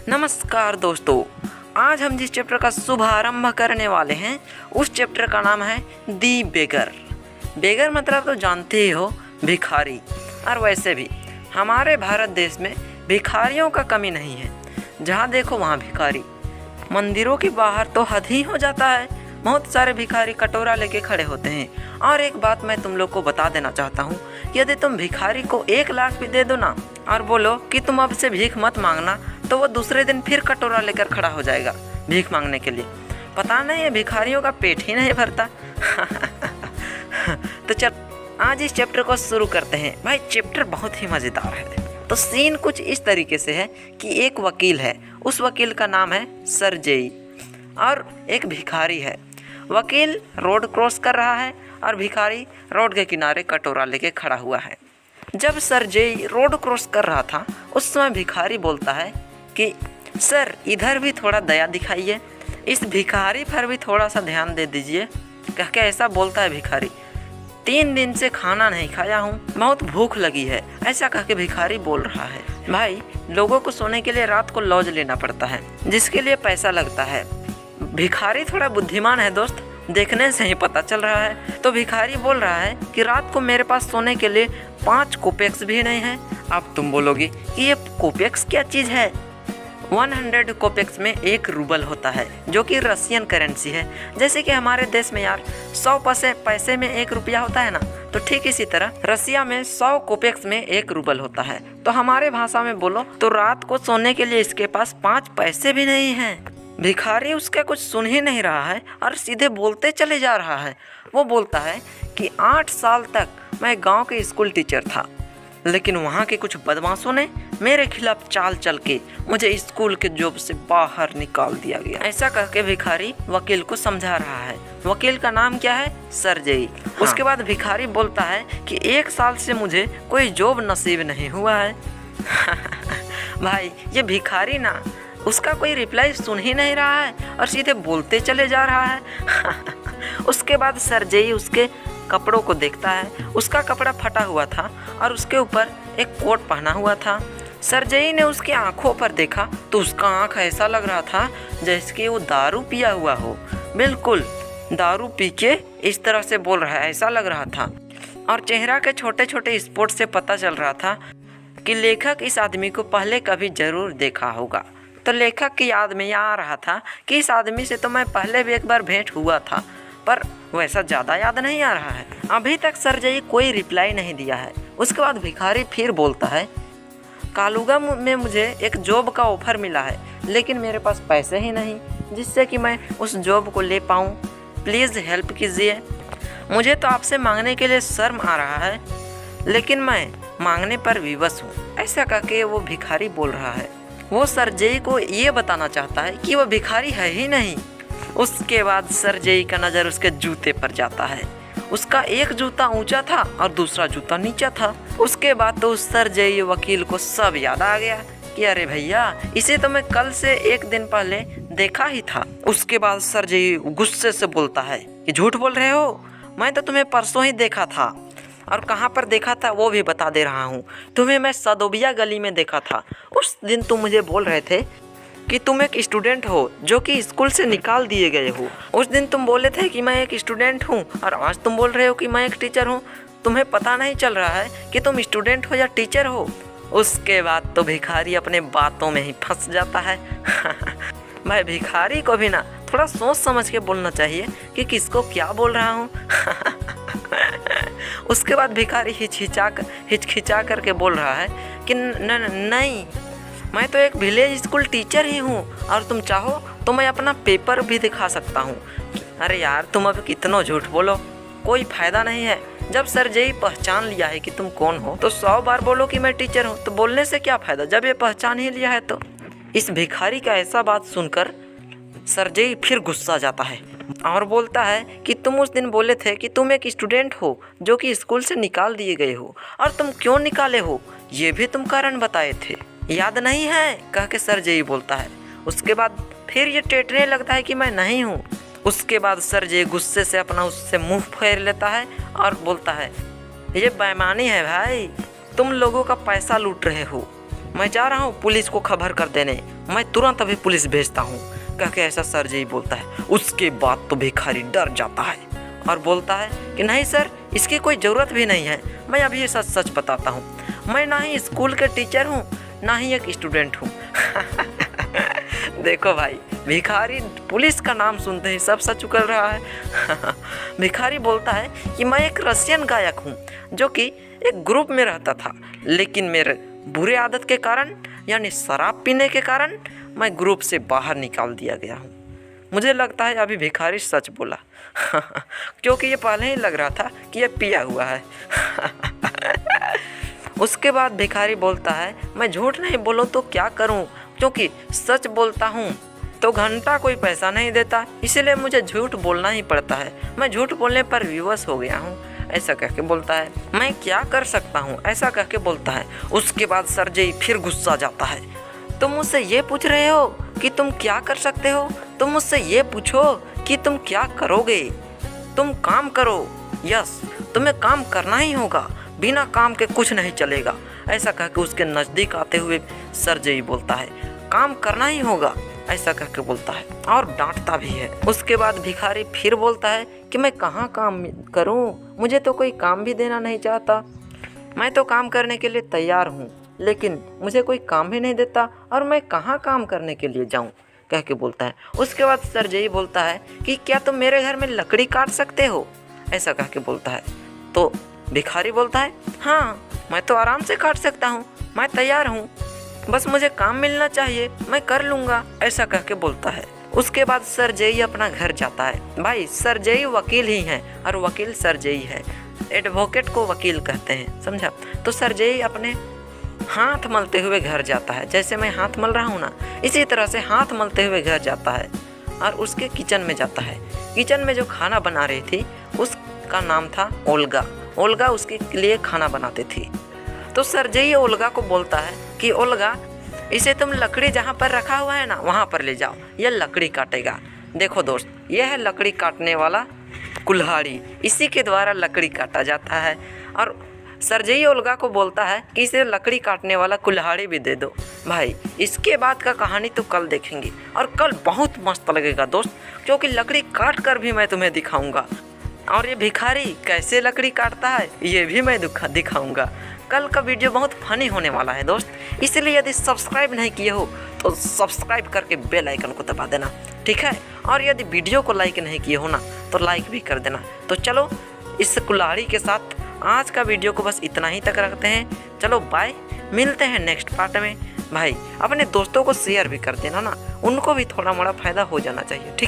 नमस्कार दोस्तों, आज हम जिस चैप्टर का शुभारंभ करने वाले हैं उस चैप्टर का नाम है दी बेगर। बेगर मतलब तो जानते ही हो, भिखारी। और वैसे भी हमारे भारत देश में भिखारियों का कमी नहीं है, जहाँ देखो वहाँ भिखारी। मंदिरों के बाहर तो हद ही हो जाता है, बहुत सारे भिखारी कटोरा लेके खड़े होते हैं। और एक बात मैं तुम लोग को बता देना चाहता हूँ, यदि तुम भिखारी को 1 लाख भी दे दो ना और बोलो कि तुम अब से भीख मत मांगना, तो वो दूसरे दिन फिर कटोरा लेकर खड़ा हो जाएगा भीख मांगने के लिए। पता नहीं ये भिखारियों का पेट ही नहीं भरता। तो चल आज इस चैप्टर को शुरू करते हैं। भाई चैप्टर बहुत ही मज़ेदार है। तो सीन कुछ इस तरीके से है कि एक वकील है, उस वकील का नाम है सरजेई, और एक भिखारी है। वकील रोड क्रॉस कर रहा है और भिखारी रोड के किनारे कटोरा लेके खड़ा हुआ है। जब सरजेई रोड क्रॉस कर रहा था उस समय भिखारी बोलता है कि सर इधर भी थोड़ा दया दिखाइए, इस भिखारी पर भी थोड़ा सा ध्यान दे दीजिए। कह के ऐसा बोलता है भिखारी। 3 दिन से खाना नहीं खाया हूँ, बहुत भूख लगी है, ऐसा कह के भिखारी बोल रहा है। भाई लोगों को सोने के लिए रात को लॉज लेना पड़ता है, जिसके लिए पैसा लगता है। भिखारी थोड़ा बुद्धिमान है दोस्त, देखने से ही पता चल रहा है। तो भिखारी बोल रहा है कि रात को मेरे पास सोने के लिए 5 कोपेक्स भी नहीं है। अब तुम बोलोगे कि ये कोपेक्स क्या चीज़ है। 100 कोपेक्स में 1 रूबल होता है, जो कि रशियन करेंसी है। जैसे कि हमारे देश में यार 100 पैसे में 1 रुपया होता है ना, तो ठीक इसी तरह रसिया में 100 कोपेक्स में 1 रूबल होता है। तो हमारे भाषा में बोलो तो रात को सोने के लिए इसके पास 5 पैसे भी नहीं हैं। भिखारी उसका कुछ सुन ही नहीं रहा है और सीधे बोलते चले जा रहा है। वो बोलता है कि 8 साल तक मैं गांव के स्कूल टीचर था, लेकिन वहाँ के कुछ बदमाशों ने मेरे खिलाफ चाल चल के मुझे स्कूल के जॉब से बाहर निकाल दिया गया। ऐसा करके भिखारी वकील को समझा रहा है। वकील का नाम क्या है? सरजेई। उसके बाद भिखारी बोलता है कि 1 साल से मुझे कोई जॉब नसीब नहीं हुआ है। भाई ये भिखारी ना, उसका कोई रिप्लाई सुन ही नहीं रहा है और सीधे बोलते चले जा रहा है। उसके बाद सरजेई उसके कपड़ों को देखता है। उसका कपड़ा फटा हुआ था और उसके ऊपर एक कोट पहना हुआ था। सरजेई ने उसकी आंखों पर देखा तो उसका आंख ऐसा लग रहा था जैसे कि वो दारू पिया हुआ हो। बिल्कुल दारू पी के इस तरह से बोल रहा है, ऐसा लग रहा था। और चेहरा के छोटे छोटे स्पॉट से पता चल रहा था कि लेखक इस आदमी को पहले कभी जरूर देखा होगा। तो लेखक की याद में आ रहा था कि इस आदमी से तो मैं पहले भी एक बार भेंट हुआ था, पर वैसा ज़्यादा याद नहीं आ रहा है। अभी तक सरजेई कोई रिप्लाई नहीं दिया है। उसके बाद भिखारी फिर बोलता है, कालूगा में मुझे एक जॉब का ऑफ़र मिला है, लेकिन मेरे पास पैसे ही नहीं जिससे कि मैं उस जॉब को ले पाऊँ। प्लीज़ हेल्प कीजिए। मुझे तो आपसे मांगने के लिए शर्म आ रहा है, लेकिन मैं मांगने पर विवश हूँ। ऐसा करके वो भिखारी बोल रहा है। वो सरजेई को ये बताना चाहता है कि वो भिखारी है ही नहीं। उसके बाद सरजेई का नज़र उसके जूते पर जाता है। उसका एक जूता ऊंचा था और दूसरा जूता नीचा था। उसके बाद तो उस सरजेई वकील को सब याद आ गया कि अरे भैया, इसे तो मैं कल से 1 दिन पहले देखा ही था। उसके बाद सरजेई गुस्से से बोलता है कि झूठ बोल रहे हो, मैं तो तुम्हें परसों ही देखा था, और कहाँ पर देखा था वो भी बता दे रहा हूँ। तुम्हें मैं सदोबिया गली में देखा था। उस दिन तुम मुझे बोल रहे थे कि तुम एक स्टूडेंट हो जो कि स्कूल से निकाल दिए गए हो। उस दिन तुम बोले थे कि मैं एक स्टूडेंट हूँ, और आज तुम बोल रहे हो कि मैं एक टीचर हूँ। तुम्हें पता नहीं चल रहा है कि तुम स्टूडेंट हो या टीचर हो। उसके बाद तो भिखारी अपने बातों में ही फंस जाता है। भाई भिखारी को भी ना थोड़ा सोच समझ के बोलना चाहिए कि किसको क्या बोल रहा हूँ। उसके बाद भिखारी हिचकिचा करके बोल रहा है कि नहीं, मैं तो एक विलेज स्कूल टीचर ही हूँ, और तुम चाहो तो मैं अपना पेपर भी दिखा सकता हूँ। अरे यार तुम अब कितना झूठ बोलो, कोई फ़ायदा नहीं है। जब सरजेई पहचान लिया है कि तुम कौन हो, तो 100 बार बोलो कि मैं टीचर हूँ, तो बोलने से क्या फ़ायदा जब ये पहचान ही लिया है। तो इस भिखारी का ऐसा बात सुनकर सरजेई फिर गुस्सा जाता है और बोलता है कि तुम उस दिन बोले थे कि तुम एक स्टूडेंट हो जो कि स्कूल से निकाल दिए गए हो, और तुम क्यों निकाले हो ये भी तुम कारण बताए थे, याद नहीं है? कह के सरजेई बोलता है। उसके बाद फिर ये टेटने लगता है कि मैं नहीं हूँ। उसके बाद सरजेई गुस्से से अपना उससे मुंह फेर लेता है और बोलता है, ये बेईमानी है भाई, तुम लोगों का पैसा लूट रहे हो। मैं जा रहा हूँ पुलिस को खबर कर देने, मैं तुरंत अभी पुलिस भेजता हूँ, कह के ऐसा सरजेई बोलता है। उसके बाद तो भिखारी डर जाता है और बोलता है कि नहीं सर, इसकी कोई ज़रूरत भी नहीं है, मैं अभी ये सच सच बताता हूँ, मैं ना ही स्कूल के टीचर हूँ ना ही एक स्टूडेंट हूँ। देखो भाई, भिखारी पुलिस का नाम सुनते ही सब सच उगल रहा है। भिखारी बोलता है कि मैं एक रशियन गायक हूँ जो कि एक ग्रुप में रहता था, लेकिन मेरे बुरे आदत के कारण यानी शराब पीने के कारण मैं ग्रुप से बाहर निकाल दिया गया हूँ। मुझे लगता है अभी भिखारी सच बोला, क्योंकि ये पहले ही लग रहा था कि ये पिया हुआ है। उसके बाद भिखारी बोलता है मैं झूठ नहीं बोलूँ तो क्या करूँ, क्योंकि सच बोलता हूँ तो घंटा कोई पैसा नहीं देता, इसलिए मुझे झूठ बोलना ही पड़ता है। मैं झूठ बोलने पर विवश हो गया हूँ, ऐसा कह के बोलता है। मैं क्या कर सकता हूँ, ऐसा कह के बोलता है। उसके बाद सरजेई फिर गुस्सा जाता है। तुम मुझसे ये पूछ रहे हो कि तुम क्या कर सकते हो, तुम मुझसे ये पूछो कि तुम क्या करोगे। तुम काम करो, यस तुम्हें काम करना ही होगा, बिना काम के कुछ नहीं चलेगा, ऐसा कह के उसके नज़दीक आते हुए सरजेई बोलता है काम करना ही होगा, ऐसा कह के बोलता है और डांटता भी है। उसके बाद भिखारी फिर बोलता है कि मैं कहाँ काम करूँ, मुझे तो कोई काम भी देना नहीं चाहता, मैं तो काम करने के लिए तैयार हूँ, लेकिन मुझे कोई काम भी नहीं देता और मैं कहाँ काम करने के लिए जाऊँ, कह के बोलता है। उसके बाद सरजेई बोलता है कि क्या तुम मेरे घर में लकड़ी काट सकते हो, ऐसा कह के बोलता है। तो भिखारी बोलता है हाँ मैं तो आराम से काट सकता हूँ, मैं तैयार हूँ, बस मुझे काम मिलना चाहिए, मैं कर लूँगा, ऐसा कह के बोलता है। उसके बाद सरजेई अपना घर जाता है। भाई सरजेई वकील ही हैं और वकील सरजेई है, एडवोकेट को वकील कहते हैं, समझा। तो सरजेई अपने हाथ मलते हुए घर जाता है, जैसे मैं हाथ मल रहा हूँ ना, इसी तरह से हाथ मलते हुए घर जाता है और उसके किचन में जाता है। किचन में जो खाना बना रही थी उसका नाम था ओल्गा। ओल्गा उसके लिए खाना बनाती थी। तो सरजेई ओल्गा को बोलता है कि ओल्गा, इसे तुम लकड़ी जहाँ पर रखा हुआ है ना वहाँ पर ले जाओ, यह लकड़ी काटेगा। देखो दोस्त, यह है लकड़ी काटने वाला कुल्हाड़ी, इसी के द्वारा लकड़ी काटा जाता है। और सरजेई ओल्गा को बोलता है कि इसे लकड़ी काटने वाला कुल्हाड़ी भी दे दो। भाई इसके बाद का कहानी तो कल देखेंगे और कल बहुत मस्त लगेगा दोस्त, क्योंकि लकड़ी काट कर भी मैं तुम्हें दिखाऊंगा और ये भिखारी कैसे लकड़ी काटता है ये भी मैं दिखाऊंगा। कल का वीडियो बहुत फनी होने वाला है दोस्त, इसलिए यदि सब्सक्राइब नहीं किए हो तो सब्सक्राइब करके बेल आइकन को दबा देना, ठीक है। और यदि वीडियो को लाइक नहीं किए हो ना तो लाइक भी कर देना। तो चलो इस कुल्हाड़ी के साथ आज का वीडियो को बस इतना ही तक रखते हैं। चलो बाय, मिलते हैं नेक्स्ट पार्ट में। भाई अपने दोस्तों को शेयर भी कर देना ना, उनको भी थोड़ा मोड़ा फ़ायदा हो जाना चाहिए, ठीक।